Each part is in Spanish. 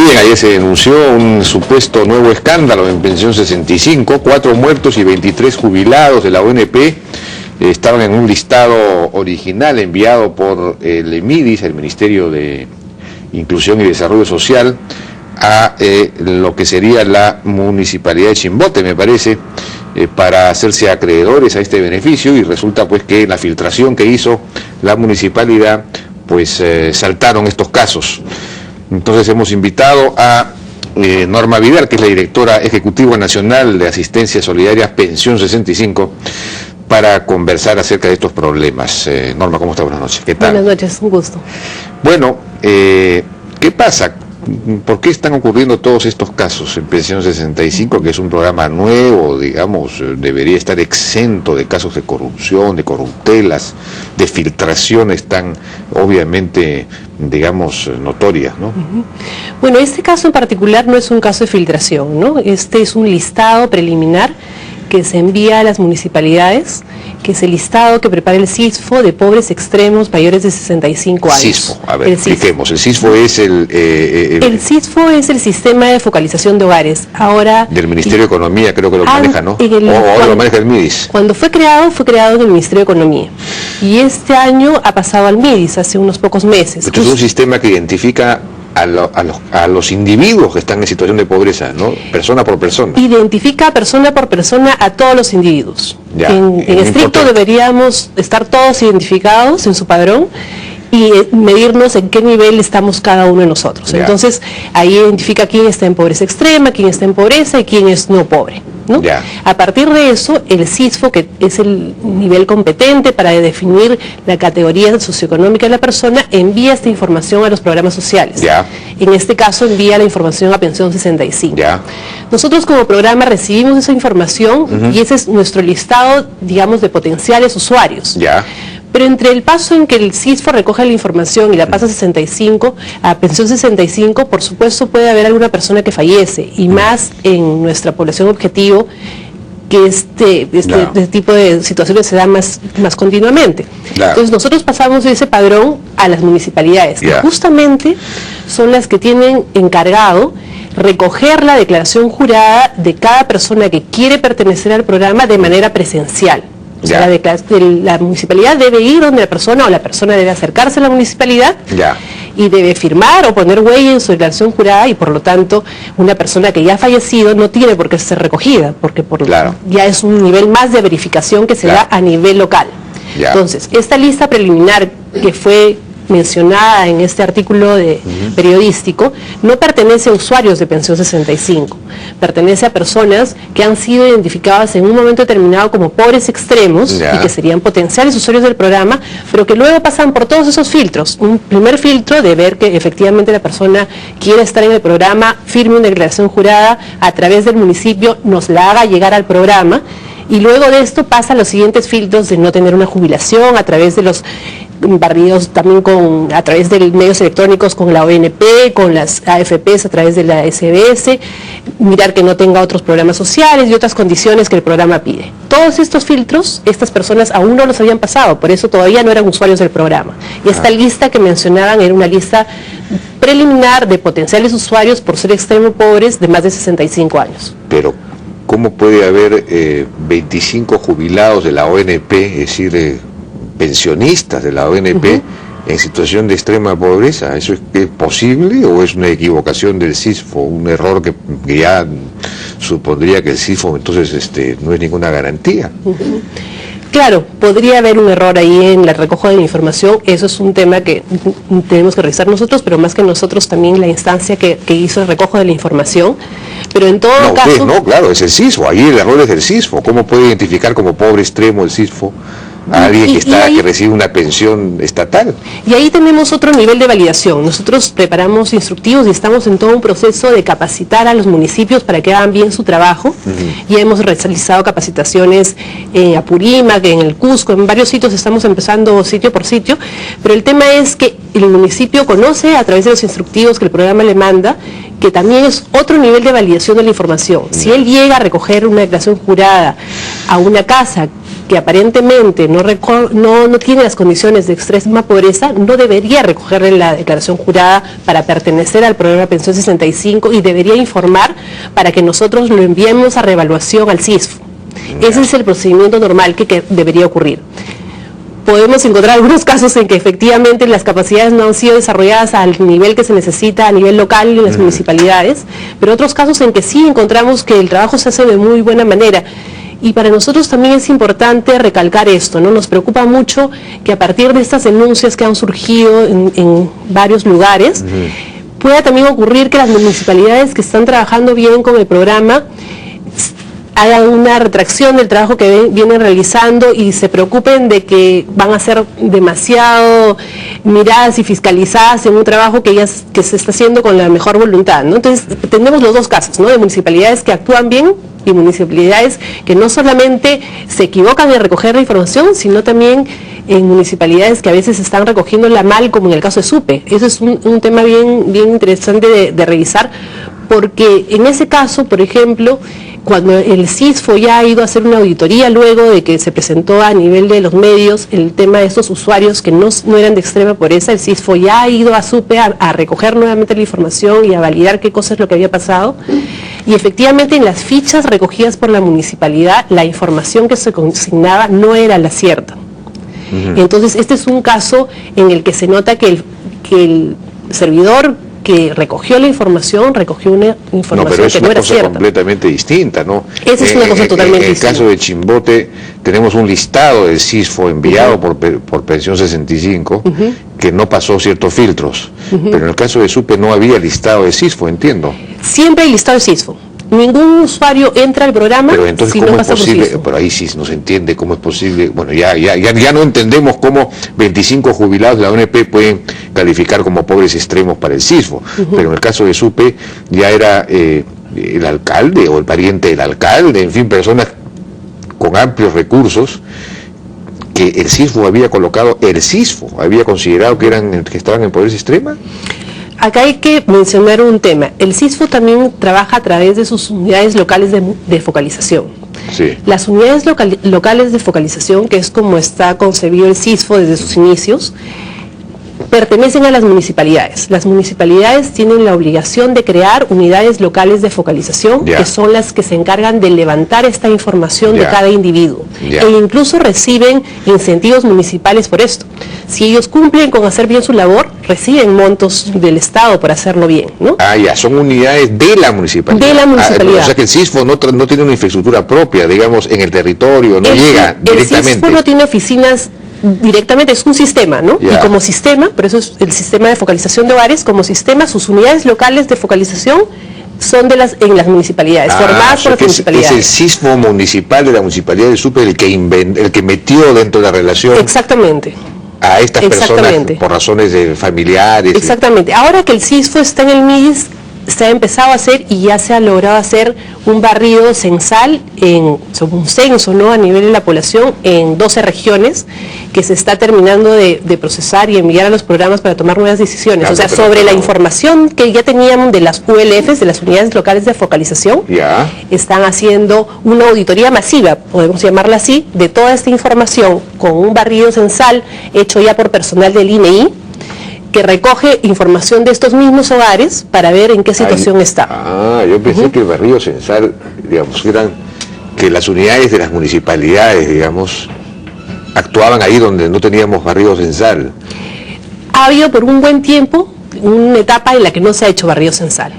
bien, ayer se denunció un supuesto nuevo escándalo en Pensión 65, 4 muertos y 23 jubilados de la ONP estaban en un listado original enviado por el MIDIS, el Ministerio de Inclusión y Desarrollo Social, a lo que sería la Municipalidad de Chimbote, me parece, para hacerse acreedores a este beneficio, y resulta pues que en la filtración que hizo la municipalidad, pues saltaron estos casos. Entonces hemos invitado a Norma Vidal, que es la directora ejecutiva nacional de Asistencia Solidaria Pensión 65, para conversar acerca de estos problemas. Norma, ¿cómo está? Buenas noches. ¿Qué tal? Buenas noches, un gusto. Bueno, ¿qué pasa? ¿Por qué están ocurriendo todos estos casos en Pensión 65, que es un programa nuevo, digamos, debería estar exento de casos de corrupción, de corruptelas, de filtraciones tan obviamente, digamos, notorias, ¿no? Bueno, este caso en particular no es un caso de filtración, ¿no? Este es un listado preliminar que se envía a las municipalidades, que es el listado que prepara el CISFO de pobres extremos mayores de 65 años. CISFO, a ver, expliquemos. El CISFO es el CISFO es el Sistema de Focalización de Hogares. Ahora del Ministerio de Economía creo que lo maneja, ¿no? Ahora lo maneja el MIDIS. Cuando fue creado en el Ministerio de Economía. Y este año ha pasado al MIDIS, hace unos pocos meses. Esto es un sistema que identifica a los individuos que están en situación de pobreza, ¿no? Persona por persona. Identifica persona por persona a todos los individuos. Ya, en estricto deberíamos estar todos identificados en su padrón y medirnos en qué nivel estamos cada uno de nosotros. Ya. Entonces, ahí identifica quién está en pobreza extrema, quién está en pobreza y quién es no pobre, ¿no? Ya. A partir de eso, el CISFO, que es el nivel competente para definir la categoría socioeconómica de la persona, envía esta información a los programas sociales. Ya. En este caso, envía la información a Pensión 65. Ya. Nosotros como programa recibimos esa información y ese es nuestro listado, digamos, de potenciales usuarios. Ya. Pero entre el paso en que el CISFO recoge la información y la pasa a Pensión 65, por supuesto puede haber alguna persona que fallece, y más en nuestra población objetivo, que este tipo de situaciones se da más continuamente. Claro. Entonces nosotros pasamos ese padrón a las municipalidades, que justamente son las que tienen encargado recoger la declaración jurada de cada persona que quiere pertenecer al programa de manera presencial. O sea, la municipalidad debe ir donde la persona, o la persona debe acercarse a la municipalidad y debe firmar o poner huella en su declaración jurada, y por lo tanto una persona que ya ha fallecido no tiene por qué ser recogida, porque ya es un nivel más de verificación que se da a nivel local. Entonces, esta lista preliminar que fue mencionada en este artículo periodístico no pertenece a usuarios de Pensión 65, pertenece a personas que han sido identificadas en un momento determinado como pobres extremos y que serían potenciales usuarios del programa, pero que luego pasan por todos esos filtros. Un primer filtro de ver que efectivamente la persona quiere estar en el programa, firme una declaración jurada, a través del municipio nos la haga llegar al programa, y luego de esto pasa a los siguientes filtros de no tener una jubilación, a través de los barridos también a través de medios electrónicos con la ONP, con las AFPs a través de la SBS, mirar que no tenga otros programas sociales y otras condiciones que el programa pide. Todos estos filtros, estas personas aún no los habían pasado, por eso todavía no eran usuarios del programa. Y esta lista que mencionaban era una lista preliminar de potenciales usuarios por ser extremo pobres de más de 65 años. Pero ¿cómo puede haber 25 jubilados de la ONP, es decir, pensionistas de la ONP en situación de extrema pobreza? ¿Eso es posible o es una equivocación del CISFO, un error que ya supondría que el CISFO entonces no es ninguna garantía? Claro, podría haber un error ahí en la recogida de la información. Eso es un tema que tenemos que revisar nosotros, pero más que nosotros también la instancia que hizo el recojo de la información. Pero en todo caso... No, claro, es el CISFO, ahí el error es del CISFO. ¿Cómo puede identificar como pobre extremo el CISFO a alguien que recibe una pensión estatal? Y ahí tenemos otro nivel de validación. Nosotros preparamos instructivos y estamos en todo un proceso de capacitar a los municipios para que hagan bien su trabajo. Ya hemos realizado capacitaciones en Apurímac, en el Cusco, en varios sitios estamos empezando sitio por sitio, pero el tema es que el municipio conoce a través de los instructivos que el programa le manda, que también es otro nivel de validación de la información. Si él llega a recoger una declaración jurada a una casa que aparentemente no tiene las condiciones de extrema pobreza, no debería recogerle la declaración jurada para pertenecer al programa Pensión 65 y debería informar para que nosotros lo enviemos a reevaluación al CISFO. Ese es el procedimiento normal que debería ocurrir. Podemos encontrar algunos casos en que efectivamente las capacidades no han sido desarrolladas al nivel que se necesita a nivel local en las municipalidades, pero otros casos en que sí encontramos que el trabajo se hace de muy buena manera. Y para nosotros también es importante recalcar esto, ¿no? Nos preocupa mucho que a partir de estas denuncias que han surgido en varios lugares, pueda también ocurrir que las municipalidades que están trabajando bien con el programa hagan una retracción del trabajo que vienen realizando y se preocupen de que van a ser demasiado miradas y fiscalizadas en un trabajo que se está haciendo con la mejor voluntad, ¿no? Entonces tenemos los dos casos, ¿no? De municipalidades que actúan bien y municipalidades que no solamente se equivocan en recoger la información, sino también en municipalidades que a veces están recogiéndola mal, como en el caso de Supe. Eso es un tema bien interesante de revisar, porque en ese caso, por ejemplo, cuando el CISFO ya ha ido a hacer una auditoría luego de que se presentó a nivel de los medios el tema de estos usuarios que no eran de extrema pobreza, el CISFO ya ha ido a Supe a recoger nuevamente la información y a validar qué cosa es lo que había pasado. Y efectivamente en las fichas recogidas por la municipalidad, la información que se consignaba no era la cierta. Entonces este es un caso en el que se nota que el servidor que recogió la información, recogió una información que no era cierta. No, pero es una cosa completamente distinta, ¿no? Esa es una cosa totalmente distinta. En el caso de Chimbote tenemos un listado del CISFO enviado por Pensión 65 que no pasó ciertos filtros, pero en el caso de Supe no había listado de CISFO, entiendo. Siempre hay listado de CISFO. Ningún usuario entra al programa si no pasa por CISFO. Pero ahí sí no se entiende cómo es posible. Bueno, ya no entendemos cómo 25 jubilados de la ONP pueden calificar como pobres extremos para el CISFO. Pero en el caso de Supe ya era el alcalde o el pariente del alcalde, en fin, personas con amplios recursos que el CISFO había colocado, el CISFO había considerado que estaban en pobreza extrema. Acá hay que mencionar un tema. El CISFO también trabaja a través de sus unidades locales de focalización. Sí. Las unidades locales de focalización, que es como está concebido el CISFO desde sus inicios, pertenecen a las municipalidades. Las municipalidades tienen la obligación de crear unidades locales de focalización, que son las que se encargan de levantar esta información de cada individuo. E incluso reciben incentivos municipales por esto. Si ellos cumplen con hacer bien su labor, reciben montos del Estado por hacerlo bien, ¿no? Son unidades de la municipalidad. De la municipalidad. O sea que el CISFO no tiene una infraestructura propia, digamos, en el territorio, no llega directamente. El CISFO no tiene oficinas directamente, es un sistema, ¿no? Y como sistema, por eso es el sistema de focalización de hogares, como sistema, sus unidades locales de focalización son en las municipalidades, formadas por las municipalidades. Es el CISFO municipal de la municipalidad de Supe el que metió dentro de la relación. Exactamente. A estas personas por razones familiares. Exactamente. Ahora que el CISFO está en el MIDIS, se ha empezado a hacer y ya se ha logrado hacer un barrido censal, un censo, ¿no?, a nivel de la población en 12 regiones que se está terminando de procesar y enviar a los programas para tomar nuevas decisiones. O sea, sobre la información que ya teníamos de las ULFs, de las unidades locales de focalización, están haciendo una auditoría masiva, podemos llamarla así, de toda esta información con un barrido censal hecho ya por personal del INEI, que recoge información de estos mismos hogares para ver en qué situación está. Yo pensé que el barrido censal, digamos, eran que las unidades de las municipalidades, digamos, actuaban ahí donde no teníamos barrido censal. Ha habido por un buen tiempo una etapa en la que no se ha hecho barrido censal.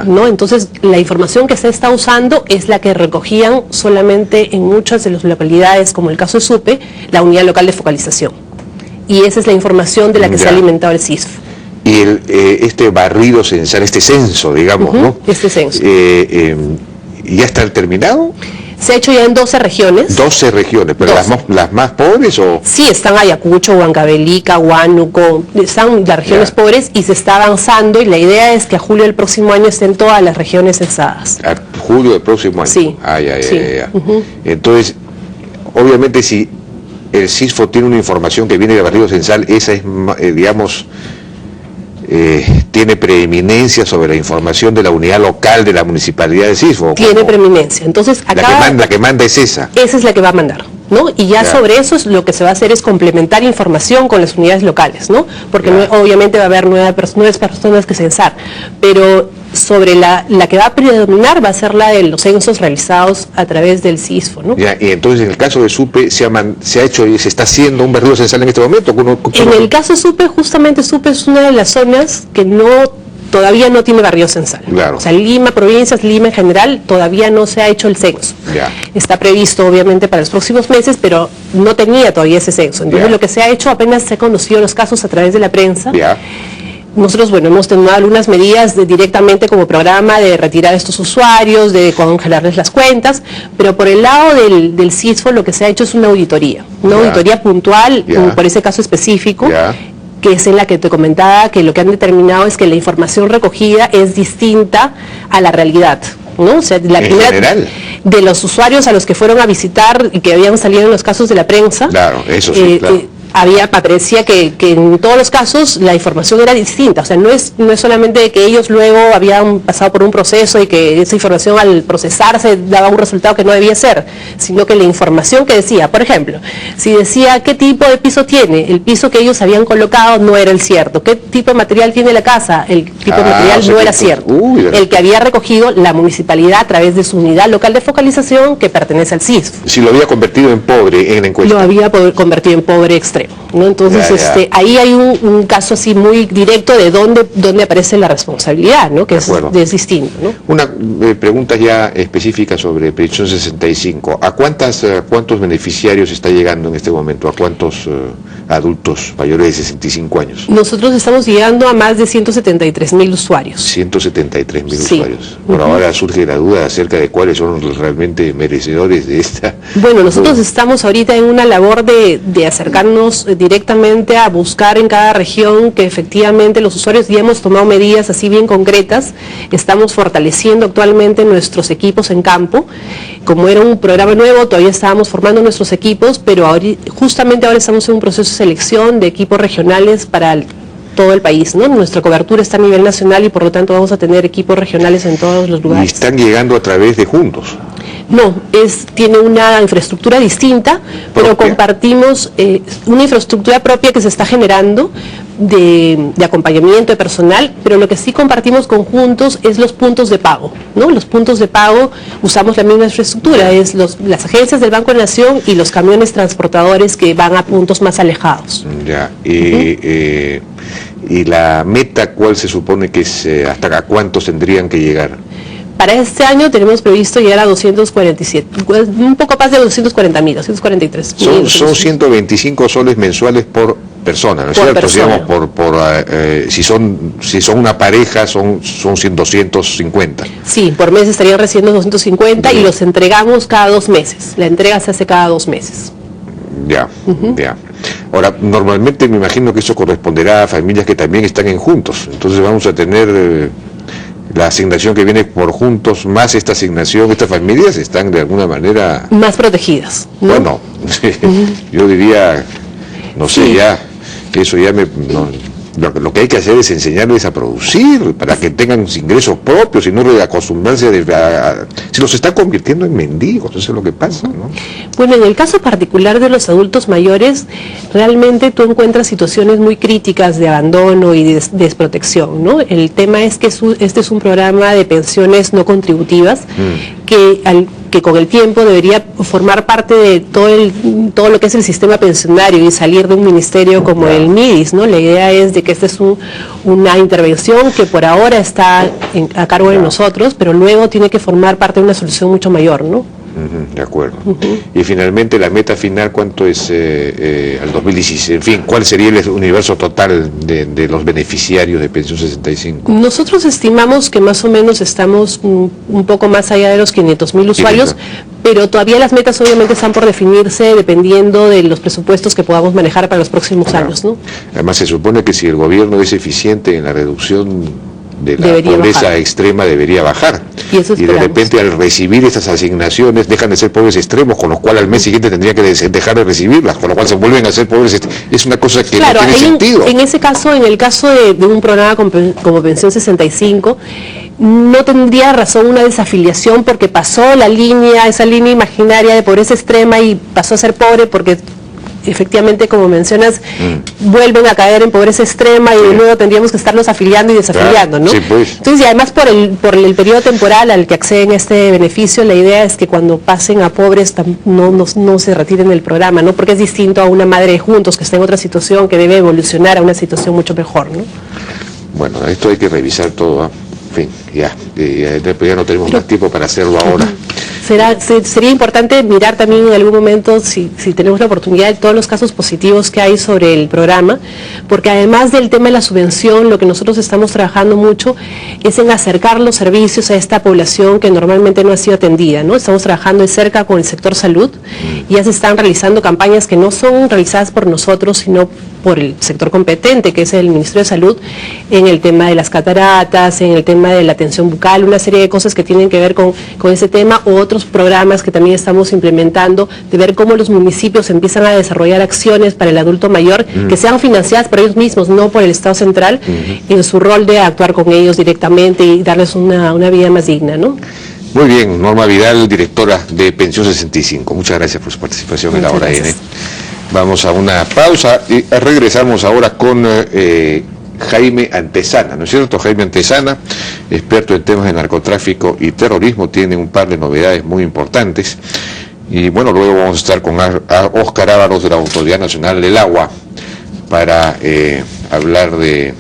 ¿No? Entonces, la información que se está usando es la que recogían solamente en muchas de las localidades, como el caso de Supe, la unidad local de focalización. Y esa es la información de la que se ha alimentado el CISFO. Y este barrido censal, este censo, digamos, ¿no? Este censo. ¿Ya está terminado? Se ha hecho ya en 12 regiones. 12 regiones, pero 12. ¿Las más pobres o...? Sí, están Ayacucho, Huancavelica, Huánuco, están las regiones pobres y se está avanzando y la idea es que a julio del próximo año estén todas las regiones censadas. ¿A julio del próximo año? Sí. Entonces, obviamente si el CISFO tiene una información que viene del barrido censal, esa es, digamos, tiene preeminencia sobre la información de la unidad local de la municipalidad de CISFO. Tiene preeminencia. Entonces, acá la que manda es esa. Esa es la que va a mandar. ¿no? Y ya sobre eso es lo que se va a hacer es complementar información con las unidades locales, ¿no? Porque obviamente va a haber nuevas personas que censar, pero sobre la que va a predominar va a ser la de los censos realizados a través del CISFO, ¿no? Ya, y entonces en el caso de Supe se ha hecho y se está haciendo un barrido censal en este momento. En el caso de Supe, justamente Supe es una de las zonas que todavía no tiene barrio censal. Claro. O sea, Lima, provincias, Lima en general, todavía no se ha hecho el censo. Ya. Está previsto obviamente para los próximos meses, pero no tenía todavía ese censo. Entonces lo que se ha hecho, apenas se ha conocido los casos a través de la prensa. Ya. Nosotros, hemos tomado algunas medidas directamente como programa de retirar a estos usuarios, de congelarles las cuentas, pero por el lado del CISFO lo que se ha hecho es una auditoría puntual por ese caso específico, que es en la que te comentaba que lo que han determinado es que la información recogida es distinta a la realidad, ¿no? O sea, la primera general, de los usuarios a los que fueron a visitar y que habían salido en los casos de la prensa, claro, eso sí, claro. Parecía que en todos los casos la información era distinta, o sea, no es solamente que ellos luego habían pasado por un proceso y que esa información al procesarse daba un resultado que no debía ser, sino que la información que decía, por ejemplo, si decía qué tipo de piso tiene, el piso que ellos habían colocado no era el cierto, qué tipo de material tiene la casa, el tipo de material no era cierto, el que había recogido la municipalidad a través de su unidad local de focalización que pertenece al CISFO. Si lo había convertido en pobre en la encuesta. Lo había convertido en pobre extremo, ¿no? Entonces, ahí hay un caso así muy directo de dónde aparece la responsabilidad, ¿no? Que es distinto, ¿no? Una pregunta ya específica sobre Pensión 65. ¿A cuántos beneficiarios está llegando en este momento? ¿A cuántos adultos mayores de 65 años? Nosotros estamos llegando a más de 173.000 usuarios. 173.000 usuarios. Por ahora surge la duda acerca de cuáles son los realmente merecedores de esta. Bueno, nosotros estamos ahorita en una labor de acercarnos directamente a buscar en cada región que efectivamente los usuarios, ya hemos tomado medidas así bien concretas, estamos fortaleciendo actualmente nuestros equipos en campo. Como era un programa nuevo, todavía estábamos formando nuestros equipos, pero justamente ahora estamos en un proceso de selección de equipos regionales para todo el país, ¿no? Nuestra cobertura está a nivel nacional y por lo tanto vamos a tener equipos regionales en todos los lugares. ¿Y están llegando a través de Juntos? No, tiene una infraestructura distinta, pero compartimos una infraestructura propia que se está generando de acompañamiento de personal, pero lo que sí compartimos conjuntos es los puntos de pago, ¿no? Los puntos de pago usamos la misma infraestructura, es las agencias del Banco de Nación y los camiones transportadores que van a puntos más alejados. Ya, y la meta, ¿cuál se supone que es, hasta cuántos tendrían que llegar? Para este año tenemos previsto llegar a 247, un poco más de 240.000, 243. Son 125 soles mensuales por persona, ¿no es cierto? Persona. Digamos, si son una pareja son 250. Sí, por mes estarían recibiendo 250 y los entregamos cada 2 meses. La entrega se hace cada 2 meses. Ya. Ahora, normalmente me imagino que eso corresponderá a familias que también están en Juntos. entonces vamos a tener la asignación que viene por Juntos, más esta asignación, estas familias están de alguna manera más protegidas, ¿no? Bueno, yo diría, no sé, ya, eso ya lo que hay que hacer es enseñarles a producir, para que tengan ingresos propios y no acostumbrarse si los están convirtiendo en mendigos, eso es lo que pasa, ¿no? Bueno, en el caso particular de los adultos mayores, realmente tú encuentras situaciones muy críticas de abandono y de desprotección, ¿no? El tema es que este es un programa de pensiones no contributivas que con el tiempo debería formar parte de todo lo que es el sistema pensionario y salir de un ministerio como el MIDIS, ¿no? La idea es de que esta es una intervención que por ahora está a cargo de nosotros, pero luego tiene que formar parte de una solución mucho mayor, ¿no? De acuerdo. Y finalmente la meta final, ¿cuánto es al 2016? En fin, ¿cuál sería el universo total de los beneficiarios de Pensión 65? Nosotros estimamos que más o menos estamos un poco más allá de los 500.000 usuarios, pero todavía las metas obviamente están por definirse dependiendo de los presupuestos que podamos manejar para los próximos años, ¿no? Además se supone que si el gobierno es eficiente en la reducción de la debería pobreza bajar. extrema debería bajar. Y eso de esperamos. repente al recibir estas asignaciones dejan de ser pobres extremos, con lo cual al mes siguiente tendría que dejar de recibirlas, con lo cual se vuelven a ser pobres extremos. Es una cosa que Claro, no tiene sentido. en ese caso, en el caso de un programa como Pensión 65, no tendría razón una desafiliación porque pasó esa línea imaginaria de pobreza extrema y pasó a ser pobre porque efectivamente, como mencionas, vuelven a caer en pobreza extrema y de nuevo tendríamos que estarnos afiliando y desafiliando, Claro, ¿no? sí, pues. Entonces, y además por el periodo temporal al que acceden a este beneficio, la idea es que cuando pasen a pobres no se retiren del programa, ¿no? Porque es distinto a una madre de juntos que está en otra situación que debe evolucionar a una situación mucho mejor, ¿no? Bueno, esto hay que revisar todo, ¿eh? En fin, ya no tenemos más tiempo para hacerlo ahora. Sería importante mirar también en algún momento, si tenemos la oportunidad, de todos los casos positivos que hay sobre el programa, porque además del tema de la subvención, lo que nosotros estamos trabajando mucho es en acercar los servicios a esta población que normalmente no ha sido atendida, ¿no? Estamos trabajando de cerca con el sector salud, y ya se están realizando campañas que no son realizadas por nosotros, sino por el sector competente, que es el Ministerio de Salud, en el tema de las cataratas, en el tema de la atención bucal, una serie de cosas que tienen que ver con ese tema, o otros programas que también estamos implementando, de ver cómo los municipios empiezan a desarrollar acciones para el adulto mayor, que sean financiadas por ellos mismos, no por el Estado central, en su rol de actuar con ellos directamente y darles una vida más digna, ¿no? Muy bien, Norma Vidal, directora de Pensión 65. Muchas gracias por su participación en la Hora N. Vamos a una pausa y regresamos ahora con Jaime Antesana, ¿no es cierto? Jaime Antesana, experto en temas de narcotráfico y terrorismo, tiene un par de novedades muy importantes. Y bueno, luego vamos a estar con Óscar Ávaros de la Autoridad Nacional del Agua para hablar del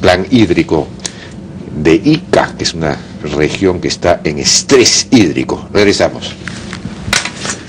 plan hídrico de Ica, que es una región que está en estrés hídrico. Regresamos.